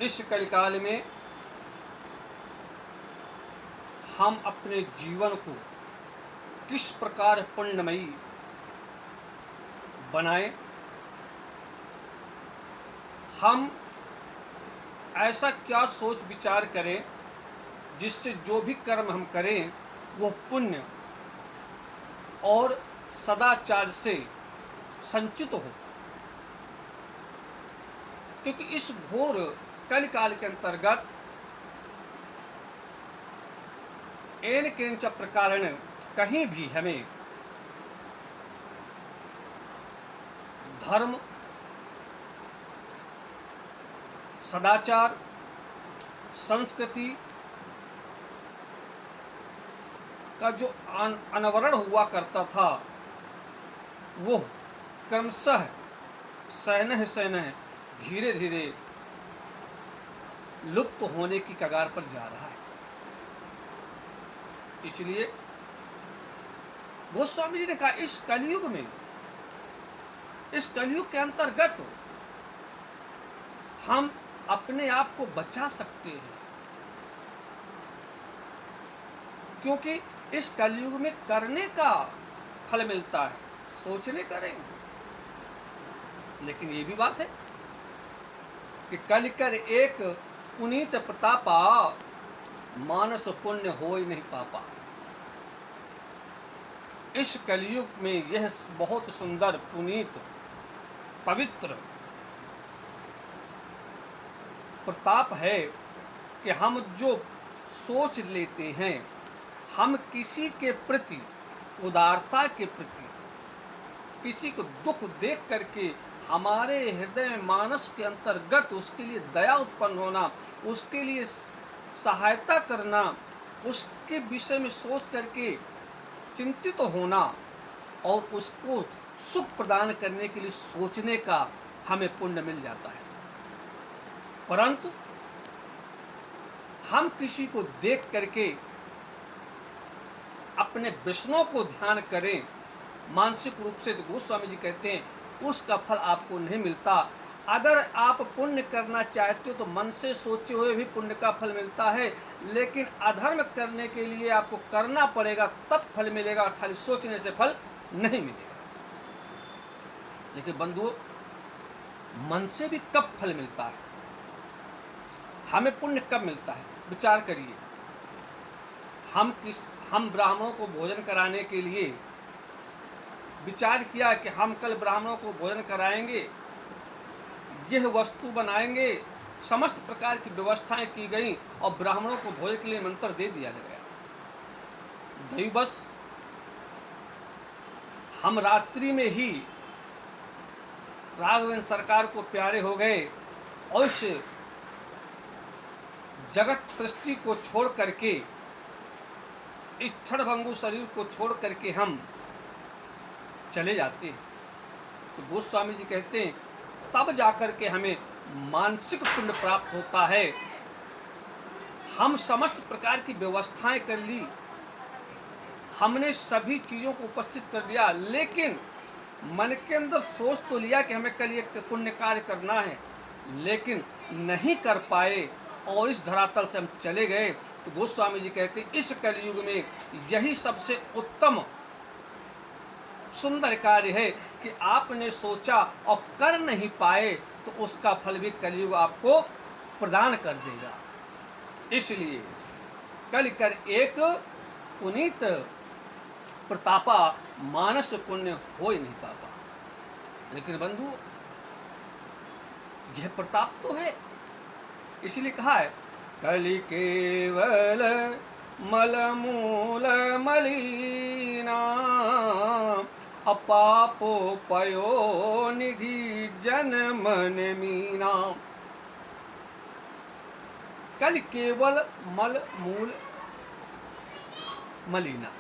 इस कलिकाल में हम अपने जीवन को किस प्रकार पुण्यमयी बनाएं, हम ऐसा क्या सोच विचार करें जिससे जो भी कर्म हम करें वो पुण्य और सदाचार से संचित हो। क्योंकि इस घोर कलिकाल के अंतर्गत एन किंच प्रकारेण कहीं भी हमें धर्म, सदाचार, संस्कृति का जो अनावरण हुआ करता था वो क्रमशः सहनः सहनः धीरे धीरे लुप्त होने की कगार पर जा रहा है। इसलिए गोस्वामी जी ने कहा इस कलयुग में, इस कलयुग के अंतर्गत हम अपने आप को बचा सकते हैं, क्योंकि इस कलयुग में करने का फल मिलता है, सोचने करेंगे। लेकिन ये भी बात है कि कल कर एक पुनीत प्रतापा, मानस पुण्य हो ही नहीं पापा। इस कलयुग में यह बहुत सुंदर, पुनीत, पवित्र प्रताप है कि हम जो सोच लेते हैं, हम किसी के प्रति, उदारता के प्रति, किसी को दुख देख करके हमारे हृदय मानस के अंतर्गत उसके लिए दया उत्पन्न होना, उसके लिए सहायता करना, उसके विषय में सोच करके चिंतित होना और उसको सुख प्रदान करने के लिए सोचने का हमें पुण्य मिल जाता है। परंतु हम किसी को देख करके अपने विष्णु को ध्यान करें मानसिक रूप से, तो गोस्वामी जी कहते हैं उसका फल आपको नहीं मिलता। अगर आप पुण्य करना चाहते हो तो मन से सोचे हुए भी पुण्य का फल मिलता है, लेकिन अधर्म करने के लिए आपको करना पड़ेगा, तब फल मिलेगा, और खाली सोचने से फल नहीं मिलेगा। लेकिन बंधुओं, मन से भी कब फल मिलता है, हमें पुण्य कब मिलता है, विचार करिए। हम ब्राह्मणों को भोजन कराने के लिए विचार किया कि हम कल ब्राह्मणों को भोजन कराएंगे, यह वस्तु बनाएंगे, समस्त प्रकार की व्यवस्थाएं की गई और ब्राह्मणों को भोजन के लिए मंत्र दे दिया गया। दैवश हम रात्रि में ही राघवेंद्र सरकार को प्यारे हो गए और इस जगत सृष्टि को छोड़ करके, इस क्षणभंगुर शरीर को छोड़ करके हम चले जाते हैं। तो गोस्वामी जी कहते हैं तब जाकर के हमें मानसिक पुण्य प्राप्त होता है। हम समस्त प्रकार की व्यवस्थाएं कर ली, हमने सभी चीज़ों को उपस्थित कर दिया, लेकिन मन के अंदर सोच तो लिया कि हमें कल एक पुण्य कार्य करना है, लेकिन नहीं कर पाए और इस धरातल से हम चले गए। तो गोस्वामी जी कहते हैं इस कलयुग में यही सबसे उत्तम सुंदर कार्य है कि आपने सोचा और कर नहीं पाए, तो उसका फल भी कलयुग आपको प्रदान कर देगा। इसलिए कल कर एक पुनीत प्रतापा, मानस पुण्य हो ही नहीं पापा। लेकिन बंधु, यह प्रताप तो है, इसलिए कहा है कलि केवल मलमूल मलिना, अपापो पयो निधि जन मन मीना। कल केवल मल मूल मलिना,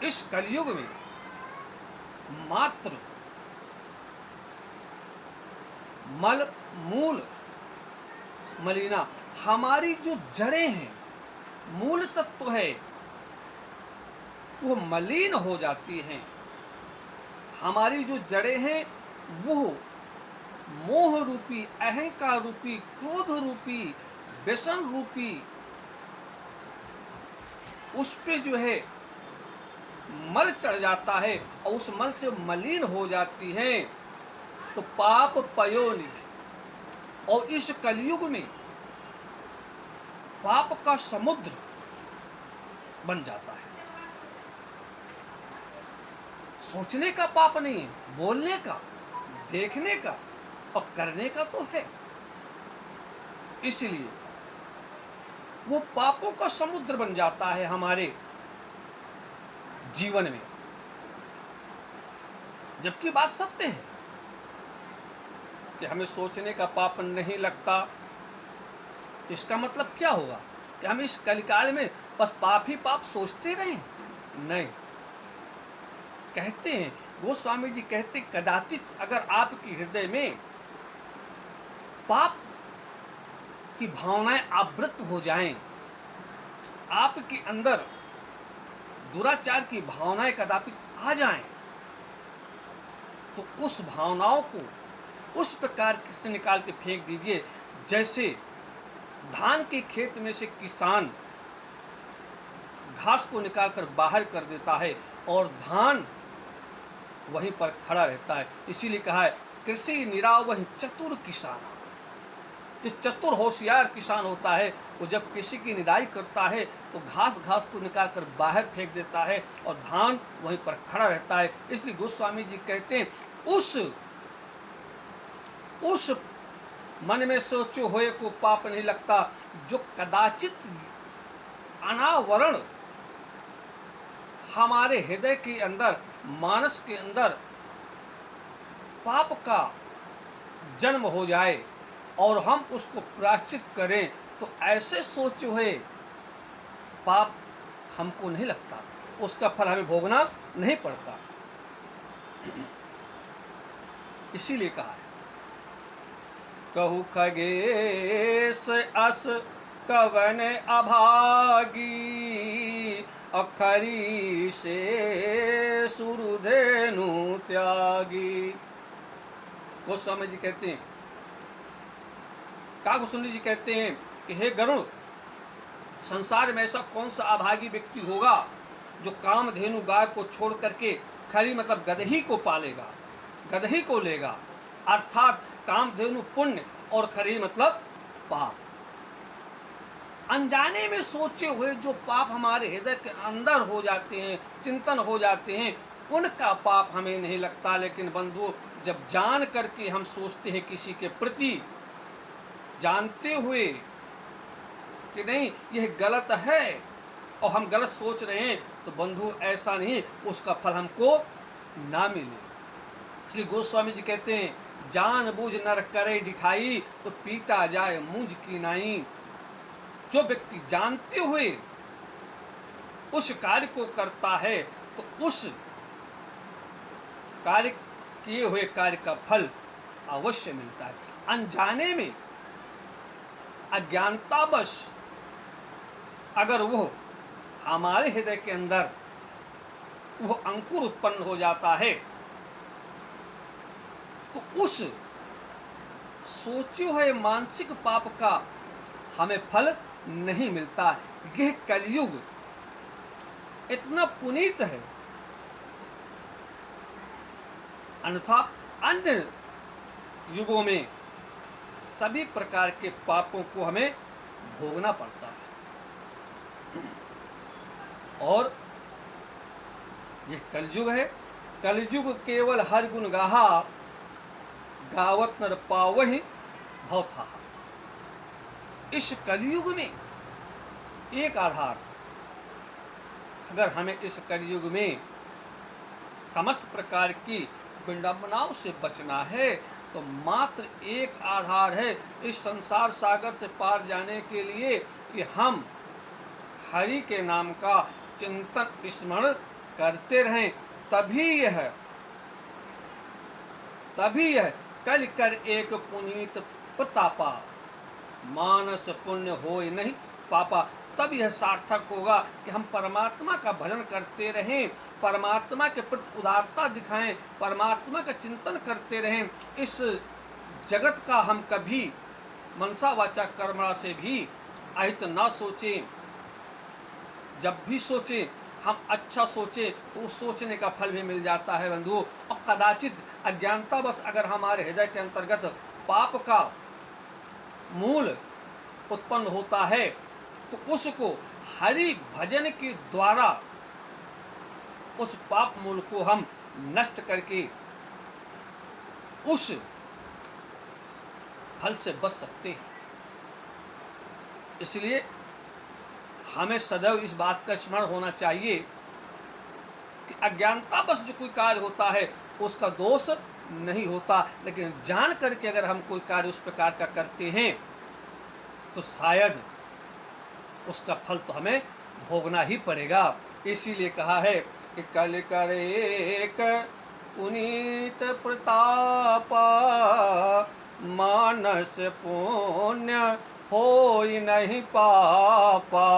इस कलयुग में मात्र मल मूल मलिना, हमारी जो जड़ें हैं, मूल तत्व है, वो मलिन हो जाती हैं। हमारी जो जड़ें हैं वो मोह रूपी, अहंकार रूपी, क्रोध रूपी, व्यसन रूपी उस पे जो है मल चढ़ जाता है और उस मल से मलिन हो जाती है, तो पाप पयोनिधि। और इस कलयुग में पाप का समुद्र बन जाता है। सोचने का पाप नहीं है, बोलने का, देखने का और करने का तो है। इसलिए वो पापों का समुद्र बन जाता है हमारे जीवन में। जबकि बात सत्य है कि हमें सोचने का पाप नहीं लगता, तो इसका मतलब क्या होगा कि हम इस कलिकाल में बस पाप ही पाप सोचते रहें? नहीं। कहते हैं, गोस्वामी जी कहते, कदाचित अगर आपके हृदय में पाप की भावनाएं आवृत हो जाएं, आपके अंदर दुराचार की भावनाएं कदाचित आ जाएं, तो उस भावनाओं को उस प्रकार से निकाल के फेंक दीजिए जैसे धान के खेत में से किसान घास को निकालकर बाहर कर देता है और धान वहीं पर खड़ा रहता है। इसीलिए कहा है, कृषि निरावहि चतुर किसान। जो चतुर होशियार किसान होता है, वो जब कृषि की निदाई करता है तो घास को निकालकर बाहर फेंक देता है और धान वहीं पर खड़ा रहता है। इसलिए गोस्वामी जी कहते हैं, उस मन में सोचो होए को पाप नहीं लगता, जो कदाचित अनावरण हमारे हृदय के अंदर, मानस के अंदर पाप का जन्म हो जाए और हम उसको प्रायश्चित करें, तो ऐसे सोचे हुए पाप हमको नहीं लगता, उसका फल हमें भोगना नहीं पड़ता। इसीलिए कहा है, कहु खगेश अस कवन अभागी, अखरी से सुरधेनु त्यागी। गोस्वामी जी कहते हैं, कागभूषण जी कहते हैं कि हे गरुड़, संसार में ऐसा कौन सा अभागी व्यक्ति होगा जो कामधेनु गाय को छोड़ करके खरी मतलब गदही को पालेगा, गदही को लेगा। अर्थात कामधेनु पुण्य और खरी मतलब पाप। अनजाने में सोचे हुए जो पाप हमारे हृदय के अंदर हो जाते हैं, चिंतन हो जाते हैं, उनका पाप हमें नहीं लगता। लेकिन बंधु, जब जान करके हम सोचते हैं किसी के प्रति, जानते हुए कि नहीं यह गलत है और हम गलत सोच रहे हैं, तो बंधु ऐसा नहीं उसका फल हमको ना मिले। इसलिए गोस्वामी जी कहते हैं, जान बूझ नर करे डिठाई, तो पीटा जाए मूंज की नाई। जो व्यक्ति जानते हुए उस कार्य को करता है, तो उस कार्य किए हुए कार्य का फल अवश्य मिलता है। अनजाने में, अज्ञानतावश अगर वो हमारे हृदय के अंदर वो अंकुर उत्पन्न हो जाता है, तो उस सोचे हुए मानसिक पाप का हमें फल नहीं मिलता। यह कलयुग इतना पुनीत है, अन्यथा अन्य युगों में सभी प्रकार के पापों को हमें भोगना पड़ता था। और यह कलयुग है। कलयुग केवल हर गुण गाहा, गावत नर पावहि भवथा। इस कलयुग में एक आधार, अगर हमें इस कलयुग में समस्त प्रकार की विडंबनाओं से बचना है, तो मात्र एक आधार है इस संसार सागर से पार जाने के लिए कि हम हरि के नाम का चिंतन स्मरण करते रहें। तभी यह कल कर एक पुनीत प्रतापा, मानस पुण्य होय नहीं पापा। तब यह सार्थक होगा कि हम परमात्मा का भजन करते रहें, परमात्मा के प्रति उदारता दिखाएं, परमात्मा का चिंतन करते रहें। इस जगत का हम कभी मनसा वाचा कर्मणा से भी अहित ना सोचें। जब भी सोचें हम अच्छा सोचें तो उस सोचने का फल भी मिल जाता है बंधुओं। और कदाचित अज्ञानता बस अगर हमारे हृदय के अंतर्गत पाप का मूल उत्पन्न होता है तो उसको हरि भजन के द्वारा उस पाप मूल को हम नष्ट करके उस फल से बच सकते हैं। इसलिए हमें सदैव इस बात का स्मरण होना चाहिए कि अज्ञानता बस जो कोई कार्य होता है उसका दोष नहीं होता, लेकिन जान करके अगर हम कोई कार्य उस प्रकार का करते हैं तो शायद उसका फल तो हमें भोगना ही पड़ेगा। इसीलिए कहा है कि कल करे पुनीत प्रताप, मानस पुण्य होई नहीं पापा।